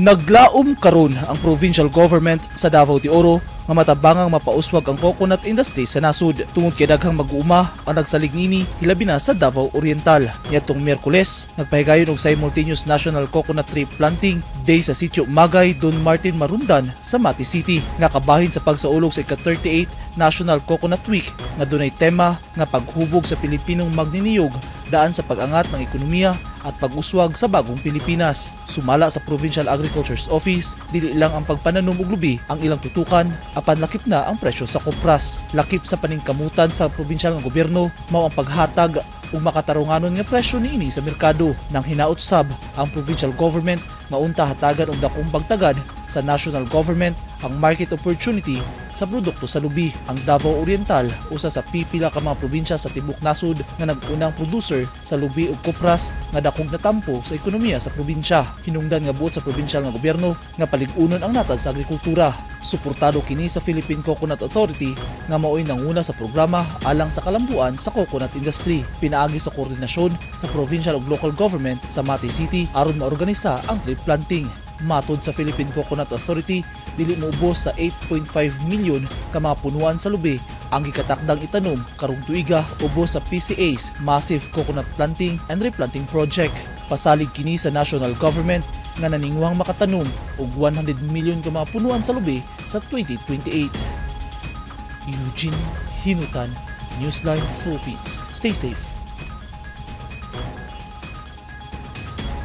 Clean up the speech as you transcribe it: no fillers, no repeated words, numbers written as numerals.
Naglaom karon ang provincial government sa Davao de Oro nga matabangang mapauswag ang coconut industry sa nasud tungod kay daghang mag-uuma ang nagsalig nini hilabi na sa Davao Oriental. Niadtong Miyerkules, nagpahigayon og simultaneous National Coconut Tree Planting Day sa sitio Magay, Don Martin Marundan sa Mati City nga kabahin sa pagsaulog sa ika-38 National Coconut Week nga dunay tema nga paghubog sa Pilipinong magniniyog daan sa pag-angat ng ekonomiya at pag-uswag sa bagong Pilipinas. Sumala sa Provincial Agriculture's Office, dili lang ang pagpananom og lubi ang ilang tutukan, apan lakip na ang presyo sa kopras. Lakip sa paningkamutan sa probinsyal nga gobyerno mao ang paghatag ug makatarunganon nga presyo niini sa merkado. Nang hinaot sab ang provincial government nga unta hatagan og dakong pagtagad sa national government ang market opportunity sa produkto sa lubi. Ang Davao Oriental, usa sa pipila ka mga probinsya sa tibok nasud nga nag-unang producer sa lubi ug kopras nga dakong natampo sa ekonomiya sa probinsya. Hinungdan nga buot sa provincial nga gobyerno nga palig-unon ang natad sa agrikultura. Suportado kini sa Philippine Coconut Authority nga mao'y nanguna sa programa alang sa kalambuan sa coconut industry. Pinaagi sa koordinasyon sa provincial ug local government sa Mati City aron maorganisa ang tree planting. Matod sa Philippine Coconut Authority, dili moubos sa 8.5 milyon ka mga punuan sa lubi ang gikatakdang itanom karong tuiga ubos sa PCA's Massive Coconut Planting and Replanting Project. Pasalig kini sa national government nga naningwang makatanom og 100 milyon ka mga punuan sa lubi sa 2028. Eugene Hinutan, Newsline Philippines. Stay safe.